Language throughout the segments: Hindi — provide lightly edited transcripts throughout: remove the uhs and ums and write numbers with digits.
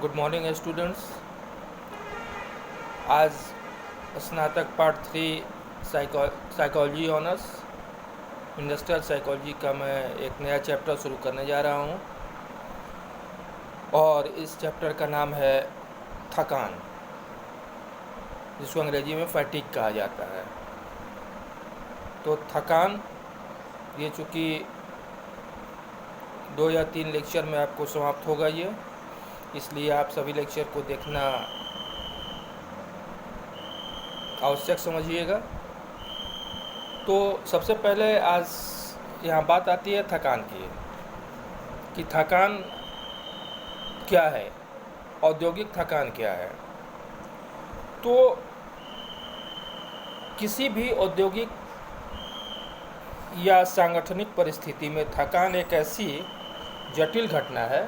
Good morning students. आज स्नातक part 3 psychology honours industrial psychology का मैं एक नया चैप्टर शुरू करने जा रहा हूँ और इस चैप्टर का नाम है थकान, जिसको अंग्रेजी में फैटिग कहा जाता है। तो थकान ये चूँकि 2 या 3 लेक्चर में आपको समाप्त होगा ये, इसलिए आप सभी लेक्चर को देखना आवश्यक समझिएगा। तो सबसे पहले आज यहाँ बात आती है थकान की, कि थकान क्या है, औद्योगिक थकान क्या है। तो किसी भी औद्योगिक या सांगठनिक परिस्थिति में थकान एक ऐसी जटिल घटना है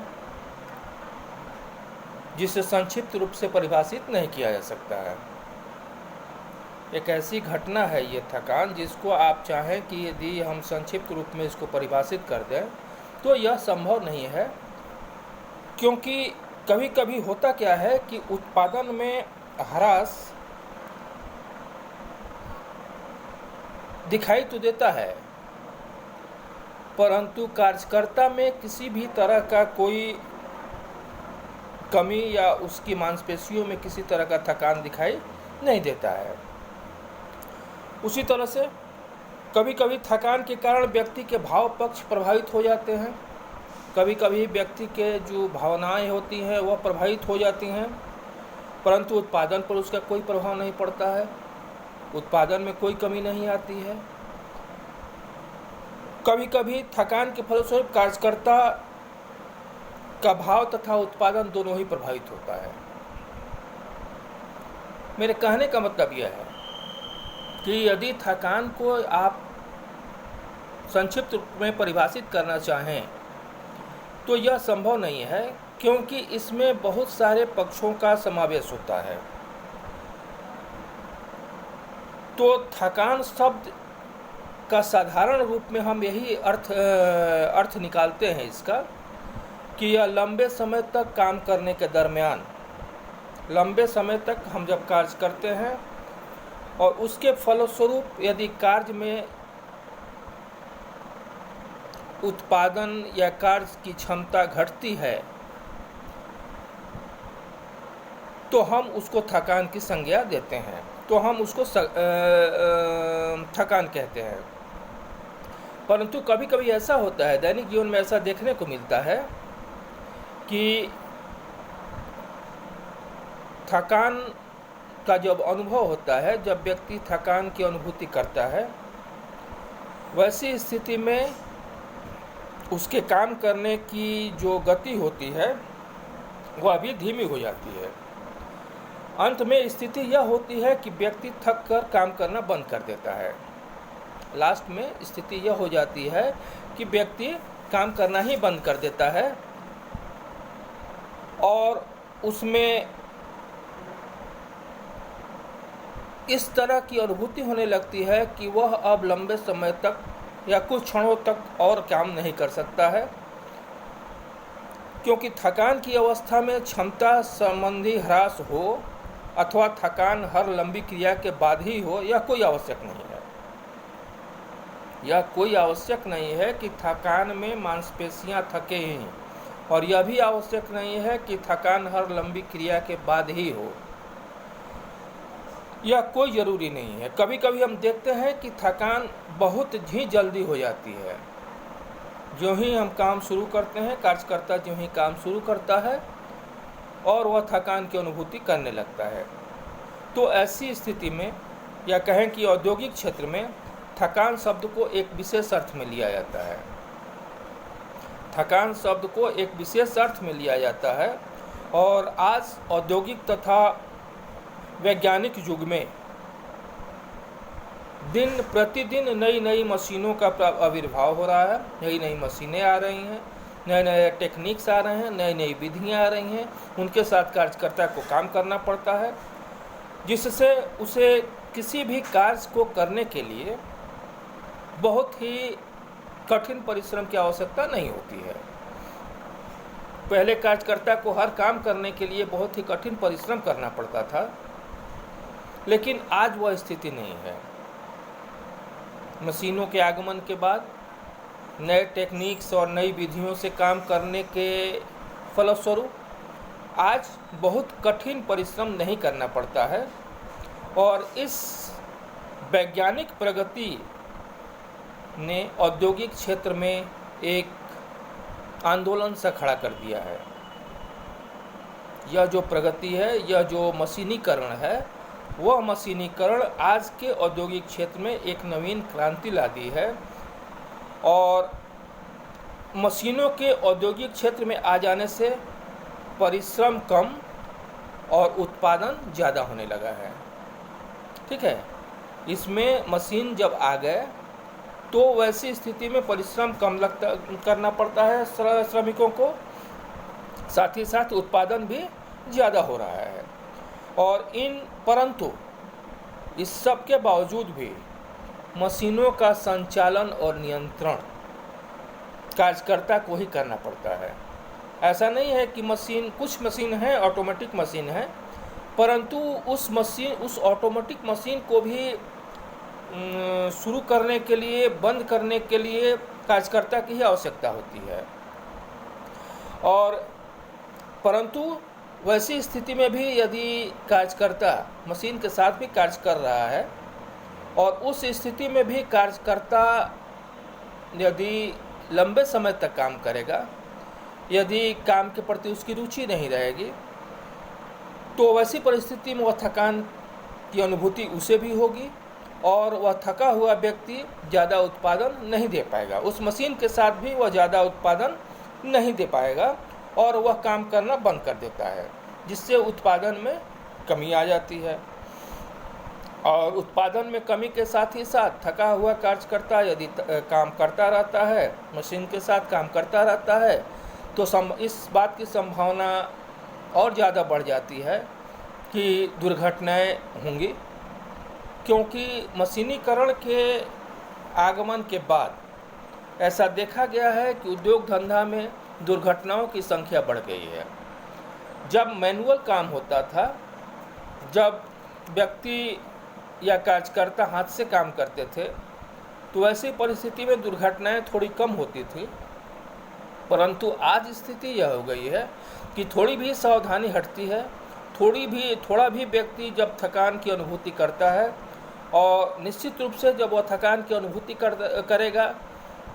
जिसे संक्षिप्त रूप से परिभाषित नहीं किया जा सकता है। एक ऐसी घटना है ये थकान जिसको आप चाहें कि यदि हम संक्षिप्त रूप में इसको परिभाषित कर दें तो यह संभव नहीं है, क्योंकि कभी कभी होता क्या है कि उत्पादन में ह्रास दिखाई तो देता है, परंतु कार्यकर्ता में किसी भी तरह का कोई कमी या उसकी मांसपेशियों में किसी तरह का थकान दिखाई नहीं देता है। उसी तरह से कभी कभी थकान के कारण व्यक्ति के भाव पक्ष प्रभावित हो जाते हैं, कभी कभी व्यक्ति के जो भावनाएं होती हैं वह प्रभावित हो जाती हैं, परंतु उत्पादन पर उसका कोई प्रभाव नहीं पड़ता है, उत्पादन में कोई कमी नहीं आती है। कभी कभी थकान के फलस्वरूप कार्यकर्ता का भाव तथा उत्पादन दोनों ही प्रभावित होता है। मेरे कहने का मतलब यह है कि यदि थकान को आप संक्षिप्त रूप में परिभाषित करना चाहें तो यह संभव नहीं है, क्योंकि इसमें बहुत सारे पक्षों का समावेश होता है। तो थकान शब्द का साधारण रूप में हम यही अर्थ निकालते हैं इसका, कि यह लंबे समय तक काम करने के दरमियान, लंबे समय तक हम जब कार्य करते हैं और उसके फलस्वरूप यदि कार्य में उत्पादन या कार्य की क्षमता घटती है तो हम उसको थकान की संज्ञा देते हैं, तो हम उसको थकान कहते हैं। परंतु कभी कभी ऐसा होता है, दैनिक जीवन में ऐसा देखने को मिलता है कि थकान का जब अनुभव होता है, जब व्यक्ति थकान की अनुभूति करता है, वैसी स्थिति में उसके काम करने की जो गति होती है वह भी धीमी हो जाती है। अंत में स्थिति यह होती है कि व्यक्ति थक कर काम करना बंद कर देता है। लास्ट में स्थिति यह हो जाती है कि व्यक्ति काम करना ही बंद कर देता है और उसमें इस तरह की अनुभूति होने लगती है कि वह अब लंबे समय तक या कुछ क्षणों तक और काम नहीं कर सकता है, क्योंकि थकान की अवस्था में क्षमता संबंधी ह्रास हो अथवा थकान हर लंबी क्रिया के बाद ही हो, यह कोई आवश्यक नहीं है। यह कोई आवश्यक नहीं है कि थकान में मांसपेशियां थके ही, और यह भी आवश्यक नहीं है कि थकान हर लंबी क्रिया के बाद ही हो, यह कोई ज़रूरी नहीं है। कभी कभी हम देखते हैं कि थकान बहुत ही जल्दी हो जाती है। जो ही हम काम शुरू करते हैं, कार्यकर्ता जो ही काम शुरू करता है और वह थकान की अनुभूति करने लगता है। तो ऐसी स्थिति में, या कहें कि औद्योगिक क्षेत्र में, थकान शब्द को एक विशेष अर्थ में लिया जाता है। थकान शब्द को एक विशेष अर्थ में लिया जाता है और आज औद्योगिक तथा वैज्ञानिक युग में दिन प्रतिदिन नई नई मशीनों का आविर्भाव हो रहा है, नई नई मशीनें आ रही हैं, नए नए टेक्निक्स आ रहे हैं, नई नई विधियाँ आ रही हैं, उनके साथ कार्यकर्ता को काम करना पड़ता है, जिससे उसे किसी भी कार्य को करने के लिए बहुत ही कठिन परिश्रम की आवश्यकता नहीं होती है। पहले कार्यकर्ता को हर काम करने के लिए बहुत ही कठिन परिश्रम करना पड़ता था, लेकिन आज वह स्थिति नहीं है। मशीनों के आगमन के बाद नए टेक्निक्स और नई विधियों से काम करने के फलस्वरूप आज बहुत कठिन परिश्रम नहीं करना पड़ता है, और इस वैज्ञानिक प्रगति ने औद्योगिक क्षेत्र में एक आंदोलन सा खड़ा कर दिया है। यह जो प्रगति है, यह जो मशीनीकरण है, वह मशीनीकरण आज के औद्योगिक क्षेत्र में एक नवीन क्रांति ला दी है, और मशीनों के औद्योगिक क्षेत्र में आ जाने से परिश्रम कम और उत्पादन ज़्यादा होने लगा है। ठीक है, इसमें मशीन जब आ गए तो वैसी स्थिति में परिश्रम कम करना पड़ता है श्रमिकों को, साथ ही साथ उत्पादन भी ज़्यादा हो रहा है। और परंतु इस सब के बावजूद भी मशीनों का संचालन और नियंत्रण कार्यकर्ता को ही करना पड़ता है। ऐसा नहीं है कि कुछ मशीन है, ऑटोमेटिक मशीन है, परंतु उस ऑटोमेटिक मशीन को भी शुरू करने के लिए, बंद करने के लिए कार्यकर्ता की ही आवश्यकता होती है। और परंतु वैसी स्थिति में भी यदि कार्यकर्ता मशीन के साथ भी कार्य कर रहा है, और उस स्थिति में भी कार्यकर्ता यदि लंबे समय तक काम करेगा, यदि काम के प्रति उसकी रुचि नहीं रहेगी, तो वैसी परिस्थिति में वह थकान की अनुभूति उसे भी होगी, और वह थका हुआ व्यक्ति ज़्यादा उत्पादन नहीं दे पाएगा। उस मशीन के साथ भी वह ज़्यादा उत्पादन नहीं दे पाएगा, और वह काम करना बंद कर देता है, जिससे उत्पादन में कमी आ जाती है। और उत्पादन में कमी के साथ ही साथ थका हुआ कार्यकर्ता यदि काम करता रहता है, मशीन के साथ काम करता रहता है, तो इस बात की संभावना और ज़्यादा बढ़ जाती है कि दुर्घटनाएं होंगी, क्योंकि मशीनीकरण के आगमन के बाद ऐसा देखा गया है कि उद्योग धंधा में दुर्घटनाओं की संख्या बढ़ गई है। जब मैनुअल काम होता था, जब व्यक्ति या कार्यकर्ता हाथ से काम करते थे, तो ऐसी परिस्थिति में दुर्घटनाएं थोड़ी कम होती थी, परंतु आज स्थिति यह हो गई है कि थोड़ी भी सावधानी हटती है, थोड़ा भी व्यक्ति जब थकान की अनुभूति करता है, और निश्चित रूप से जब वह थकान की अनुभूति करेगा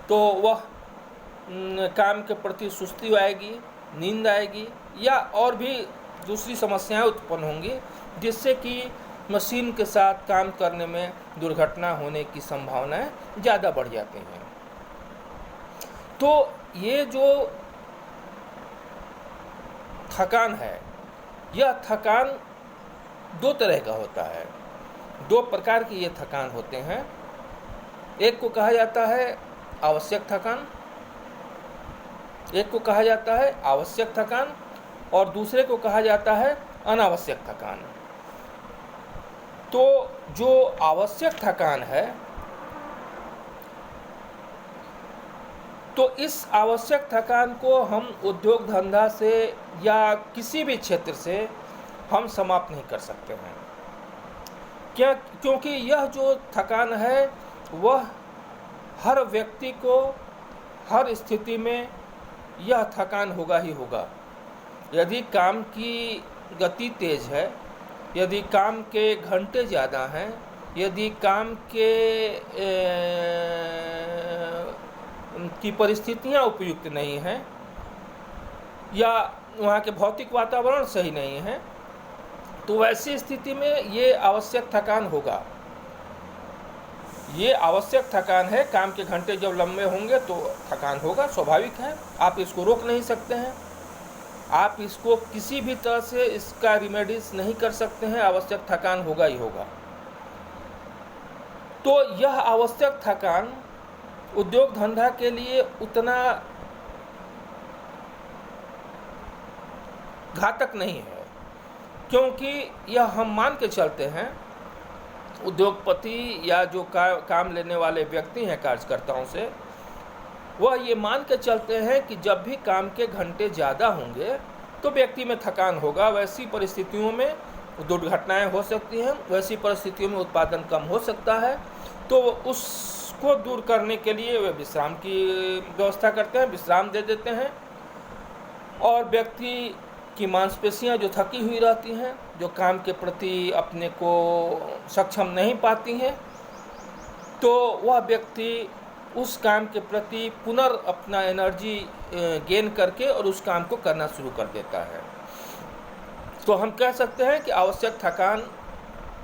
तो वह काम के प्रति सुस्ती आएगी, नींद आएगी, या और भी दूसरी समस्याएं उत्पन्न होंगी, जिससे कि मशीन के साथ काम करने में दुर्घटना होने की संभावनाएं ज़्यादा बढ़ जाती हैं। तो ये जो थकान है, यह थकान दो तरह का होता है, दो प्रकार की ये थकान होते हैं। एक को कहा जाता है आवश्यक थकान, एक को कहा जाता है आवश्यक थकान, और दूसरे को कहा जाता है अनावश्यक थकान। तो जो आवश्यक थकान है, तो इस आवश्यक थकान को हम उद्योग धंधा से या किसी भी क्षेत्र से हम समाप्त नहीं कर सकते हैं। क्योंकि यह जो थकान है, वह हर व्यक्ति को हर स्थिति में यह थकान होगा ही होगा। यदि काम की गति तेज है, यदि काम के घंटे ज़्यादा हैं, यदि काम की परिस्थितियां उपयुक्त नहीं हैं, या वहाँ के भौतिक वातावरण सही नहीं है, तो वैसी स्थिति में ये आवश्यक थकान होगा। ये आवश्यक थकान है। काम के घंटे जब लंबे होंगे तो थकान होगा, स्वाभाविक है, आप इसको रोक नहीं सकते हैं, आप इसको किसी भी तरह से इसका रिमेडीज नहीं कर सकते हैं, आवश्यक थकान होगा ही होगा। तो यह आवश्यक थकान उद्योग धंधा के लिए उतना घातक नहीं है, क्योंकि यह हम मान के चलते हैं, उद्योगपति या जो काम लेने वाले व्यक्ति हैं कार्यकर्ताओं से, वह ये मान के चलते हैं कि जब भी काम के घंटे ज़्यादा होंगे तो व्यक्ति में थकान होगा, वैसी परिस्थितियों में दुर्घटनाएं हो सकती हैं, वैसी परिस्थितियों में उत्पादन कम हो सकता है। तो उसको दूर करने के लिए वे विश्राम की व्यवस्था करते हैं, विश्राम दे देते हैं। और व्यक्ति की मांसपेशियां जो थकी हुई रहती हैं, जो काम के प्रति अपने को सक्षम नहीं पाती हैं, तो वह व्यक्ति उस काम के प्रति अपना एनर्जी गेन करके और उस काम को करना शुरू कर देता है। तो हम कह सकते हैं कि आवश्यक थकान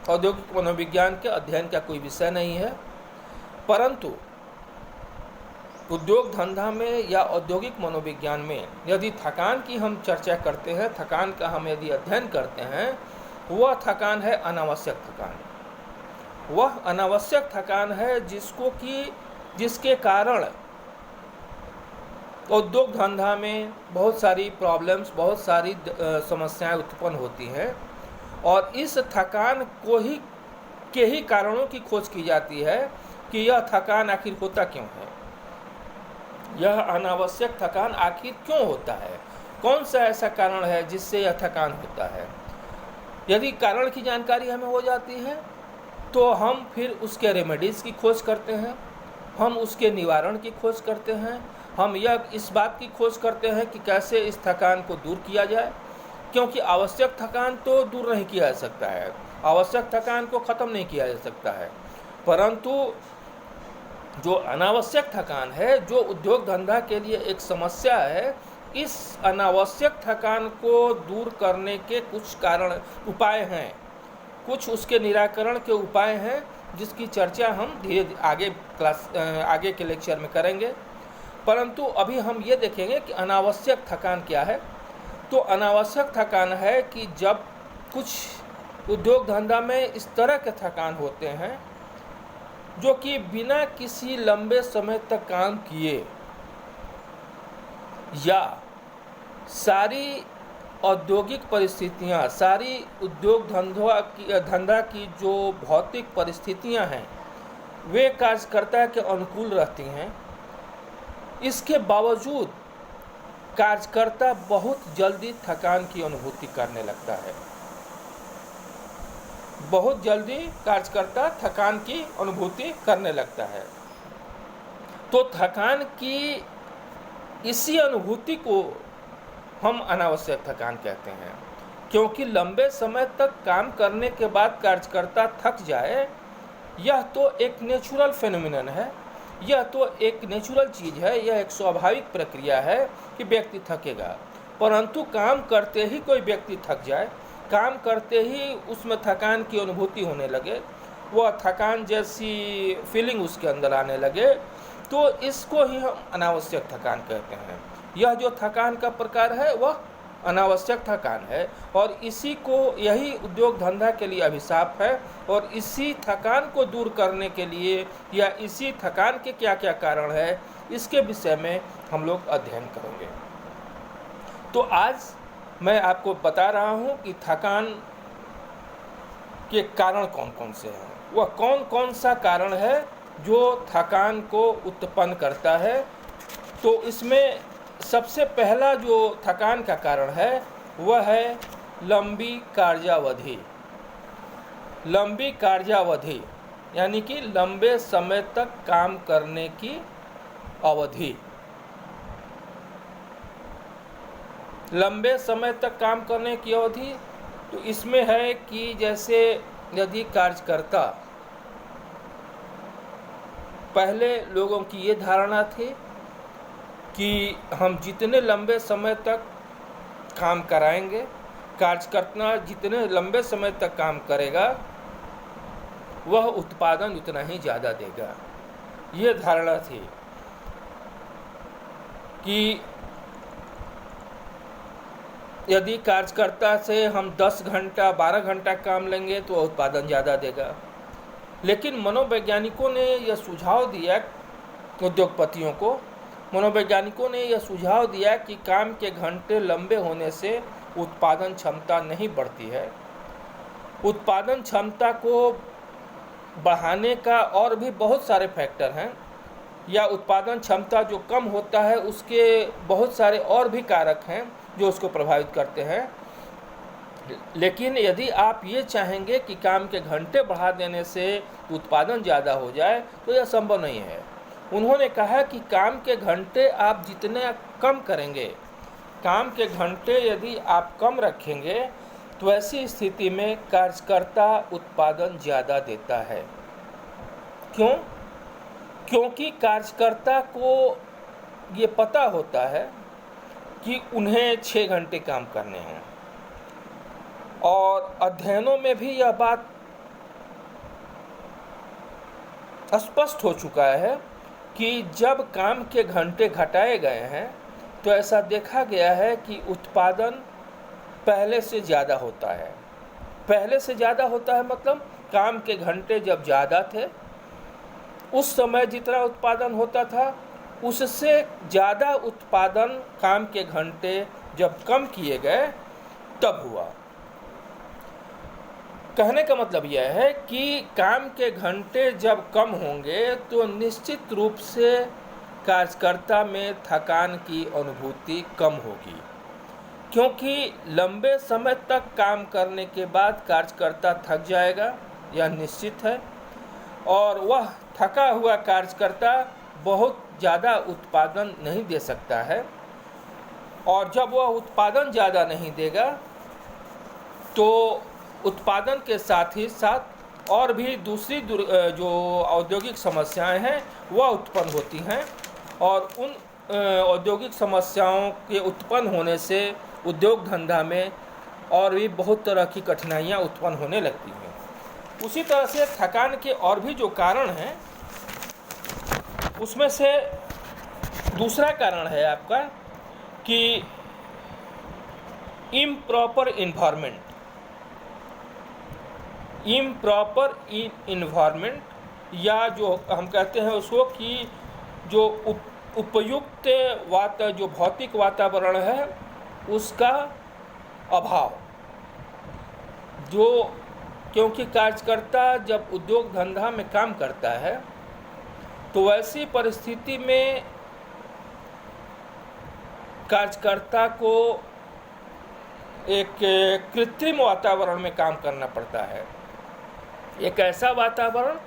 औद्योगिक मनोविज्ञान के अध्ययन का कोई विषय नहीं है, परंतु उद्योग धंधा में या औद्योगिक मनोविज्ञान में यदि थकान की हम चर्चा करते हैं, थकान का हम यदि अध्ययन करते हैं, वह थकान है अनावश्यक थकान। वह अनावश्यक थकान है जिसके कारण उद्योग धंधा में बहुत सारी प्रॉब्लम्स, बहुत सारी समस्याएं उत्पन्न होती हैं। और इस थकान के ही कारणों की खोज की जाती है कि यह थकान आखिर होता क्यों है, यह अनावश्यक थकान आखिर क्यों होता है, कौन सा ऐसा कारण है जिससे यह थकान होता है। यदि कारण की जानकारी हमें हो जाती है तो हम फिर उसके रेमेडीज़ की खोज करते हैं, हम उसके निवारण की खोज करते हैं, हम इस बात की खोज करते हैं कि कैसे इस थकान को दूर किया जाए। क्योंकि आवश्यक थकान तो दूर नहीं किया जा सकता है, आवश्यक थकान को ख़त्म नहीं किया जा सकता है, परंतु जो अनावश्यक थकान है, जो उद्योग धंधा के लिए एक समस्या है, इस अनावश्यक थकान को दूर करने के कुछ उपाय हैं, कुछ उसके निराकरण के उपाय हैं, जिसकी चर्चा हम धीरे आगे के लेक्चर में करेंगे। परंतु अभी हम ये देखेंगे कि अनावश्यक थकान क्या है। तो अनावश्यक थकान है कि जब कुछ उद्योग धंधा में इस तरह के थकान होते हैं जो कि बिना किसी लंबे समय तक काम किए या सारी औद्योगिक परिस्थितियां, सारी उद्योग धंधा की जो भौतिक परिस्थितियां हैं वे कार्यकर्ता के अनुकूल रहती हैं। इसके बावजूद कार्यकर्ता बहुत जल्दी थकान की अनुभूति करने लगता है, बहुत जल्दी कार्यकर्ता थकान की अनुभूति करने लगता है। तो थकान की इसी अनुभूति को हम अनावश्यक थकान कहते हैं, क्योंकि लंबे समय तक काम करने के बाद कार्यकर्ता थक जाए, यह तो एक नेचुरल फेनोमेनन है, यह तो एक नेचुरल चीज़ है, यह एक स्वाभाविक प्रक्रिया है कि व्यक्ति थकेगा। परंतु काम करते ही कोई व्यक्ति थक जाए, काम करते ही उसमें थकान की अनुभूति होने लगे, वह थकान जैसी फीलिंग उसके अंदर आने लगे, तो इसको ही हम अनावश्यक थकान कहते हैं। यह जो थकान का प्रकार है वह अनावश्यक थकान है, और यही उद्योग धंधा के लिए अभिशाप है। और इसी थकान को दूर करने के लिए या इसी थकान के क्या क्या कारण है, इसके विषय में हम लोग अध्ययन करेंगे। तो आज मैं आपको बता रहा हूँ कि थकान के कारण कौन कौन से हैं, वह कौन कौन सा कारण है जो थकान को उत्पन्न करता है। तो इसमें सबसे पहला जो थकान का कारण है वह है लंबी कार्यावधि। लंबी कार्यावधि यानी कि लंबे समय तक काम करने की अवधि। लंबे समय तक काम करने की अवधि तो इसमें है कि जैसे यदि कार्यकर्ता, पहले लोगों की ये धारणा थी कि हम जितने लंबे समय तक काम कराएंगे, कार्यकर्ता जितने लंबे समय तक काम करेगा वह उत्पादन उतना ही ज़्यादा देगा। ये धारणा थी कि यदि कार्यकर्ता से हम 10 घंटा 12 घंटा काम लेंगे तो उत्पादन ज़्यादा देगा। लेकिन मनोवैज्ञानिकों ने यह सुझाव दिया, उद्योगपतियों को मनोवैज्ञानिकों ने यह सुझाव दिया कि काम के घंटे लंबे होने से उत्पादन क्षमता नहीं बढ़ती है। उत्पादन क्षमता को बढ़ाने का और भी बहुत सारे फैक्टर हैं, या उत्पादन क्षमता जो कम होता है, उसके बहुत सारे और भी कारक हैं जो उसको प्रभावित करते हैं। लेकिन यदि आप ये चाहेंगे कि काम के घंटे बढ़ा देने से उत्पादन ज़्यादा हो जाए, तो यह संभव नहीं है। उन्होंने कहा कि काम के घंटे आप जितने कम करेंगे, काम के घंटे यदि आप कम रखेंगे, तो ऐसी स्थिति में कार्यकर्ता उत्पादन ज़्यादा देता है। क्यों? क्योंकि कार्यकर्ता को ये पता होता है कि उन्हें 6 घंटे काम करने हैं, और अध्ययनों में भी यह बात स्पष्ट हो चुका है कि जब काम के घंटे घटाए गए हैं, तो ऐसा देखा गया है कि उत्पादन पहले से ज़्यादा होता है। पहले से ज़्यादा होता है मतलब काम के घंटे जब ज़्यादा थे, उस समय जितना उत्पादन होता था, उससे ज़्यादा उत्पादन काम के घंटे जब कम किए गए तब हुआ। कहने का मतलब यह है कि काम के घंटे जब कम होंगे, तो निश्चित रूप से कार्यकर्ता में थकान की अनुभूति कम होगी, क्योंकि लंबे समय तक काम करने के बाद कार्यकर्ता थक जाएगा, यह निश्चित है। और वह थका हुआ कार्यकर्ता बहुत ज़्यादा उत्पादन नहीं दे सकता है, और जब वह उत्पादन ज़्यादा नहीं देगा, तो उत्पादन के साथ ही साथ और भी दूसरी जो औद्योगिक समस्याएं हैं वह उत्पन्न होती हैं, और उन औद्योगिक समस्याओं के उत्पन्न होने से उद्योग धंधा में और भी बहुत तरह की कठिनाइयां उत्पन्न होने लगती हैं। उसी तरह से थकान के और भी जो कारण हैं, उसमें से दूसरा कारण है आपका कि इम्प्रॉपर इन्वायरमेंट, या जो हम कहते हैं उसको कि जो उपयुक्त जो भौतिक वातावरण है उसका अभाव। जो क्योंकि कार्यकर्ता जब उद्योग धंधा में काम करता है, तो वैसी परिस्थिति में कार्यकर्ता को एक कृत्रिम वातावरण में काम करना पड़ता है। एक ऐसा वातावरण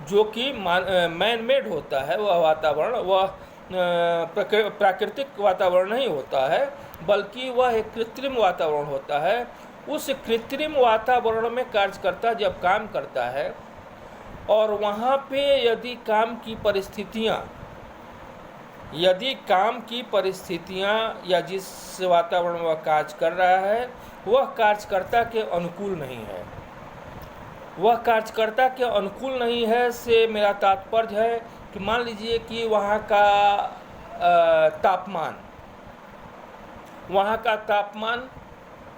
जो कि मैन मेड होता है, वह वातावरण वह प्राकृतिक वातावरण नहीं होता है, बल्कि वह एक कृत्रिम वातावरण होता है। उस कृत्रिम वातावरण में कार्यकर्ता जब काम करता है, और वहाँ पे यदि काम की परिस्थितियाँ या जिस वातावरण में वह कार्य कर रहा है, वह कार्यकर्ता के अनुकूल नहीं है। वह कार्यकर्ता के अनुकूल नहीं है से मेरा तात्पर्य है कि मान लीजिए कि वहाँ का तापमान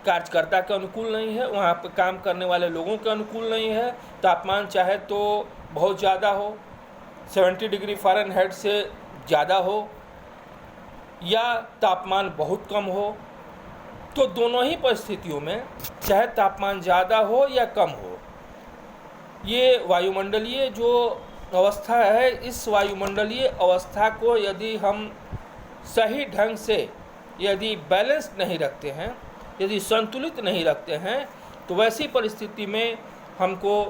कार्यकर्ता के अनुकूल नहीं है, वहाँ पर काम करने वाले लोगों के अनुकूल नहीं है। तापमान चाहे तो बहुत ज़्यादा हो, 70 डिग्री फ़ारेनहाइट से ज़्यादा हो, या तापमान बहुत कम हो, तो दोनों ही परिस्थितियों में चाहे तापमान ज़्यादा हो या कम हो, ये वायुमंडलीय जो अवस्था है, इस वायुमंडलीय अवस्था को यदि हम सही ढंग से यदि बैलेंस नहीं रखते हैं, यदि संतुलित नहीं रखते हैं, तो वैसी परिस्थिति में हमको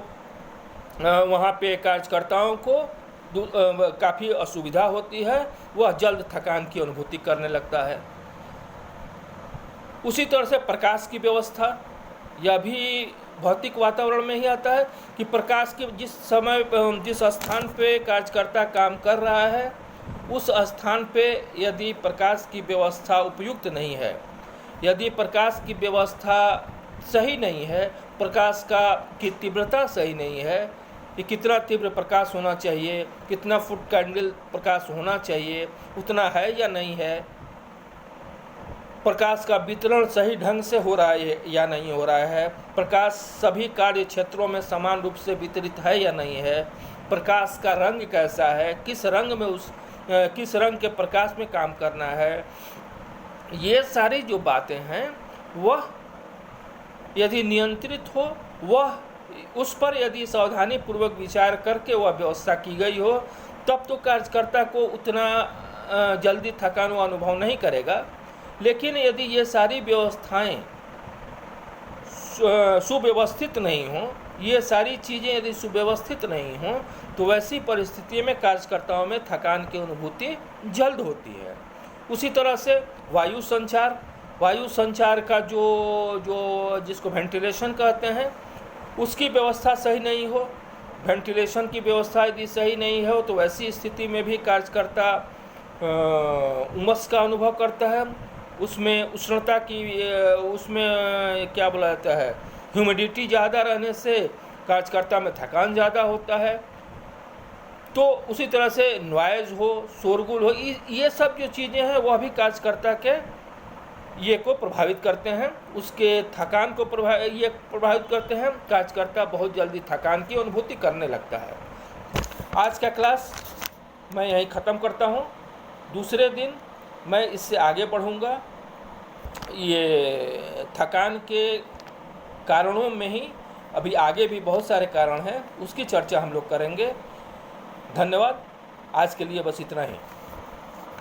वहाँ पे कार्यकर्ताओं को काफ़ी असुविधा होती है, वह जल्द थकान की अनुभूति करने लगता है। उसी तरह से प्रकाश की व्यवस्था, यह भी भौतिक वातावरण में ही आता है कि प्रकाश की जिस स्थान पे कार्यकर्ता काम कर रहा है, उस स्थान पे यदि प्रकाश की व्यवस्था उपयुक्त नहीं है, यदि प्रकाश की व्यवस्था सही नहीं है, प्रकाश की तीव्रता सही नहीं है, कि कितना तीव्र प्रकाश होना चाहिए, कितना फुट कैंडल प्रकाश होना चाहिए, उतना है या नहीं है, प्रकाश का वितरण सही ढंग से हो रहा है या नहीं हो रहा है, प्रकाश सभी कार्य क्षेत्रों में समान रूप से वितरित है या नहीं है, प्रकाश का रंग कैसा है, किस रंग के प्रकाश में काम करना है, ये सारी जो बातें हैं वह यदि नियंत्रित हो, वह उस पर यदि सावधानी पूर्वक विचार करके वह व्यवस्था की गई हो, तब तो कार्यकर्ता को उतना जल्दी थकान वो अनुभव नहीं करेगा। लेकिन यदि ये सारी व्यवस्थाएं सुव्यवस्थित नहीं हों, ये सारी चीज़ें यदि सुव्यवस्थित नहीं हों, तो वैसी परिस्थिति में कार्यकर्ताओं में थकान की अनुभूति जल्द होती है। उसी तरह से वायु संचार का जो जिसको वेंटिलेशन कहते हैं, उसकी व्यवस्था सही नहीं हो, वेंटिलेशन की व्यवस्था यदि सही नहीं हो, तो वैसी स्थिति में भी कार्यकर्ता उमस का अनुभव करता है। उसमें उष्णता की उसमें क्या बोला जाता है, ह्यूमिडिटी ज़्यादा रहने से कार्यकर्ता में थकान ज़्यादा होता है। तो उसी तरह से नॉइज़ हो, शोरगुल हो, ये सब जो चीज़ें हैं वह भी कार्यकर्ता के ये को प्रभावित करते हैं, उसके थकान को प्रभावित करते हैं। कार्यकर्ता बहुत जल्दी थकान की अनुभूति करने लगता है। आज का क्लास मैं यहीं ख़त्म करता हूँ। दूसरे दिन मैं इससे आगे बढ़ूँगा। ये थकान के कारणों में ही अभी आगे भी बहुत सारे कारण हैं, उसकी चर्चा हम लोग करेंगे। धन्यवाद। आज के लिए बस इतना ही।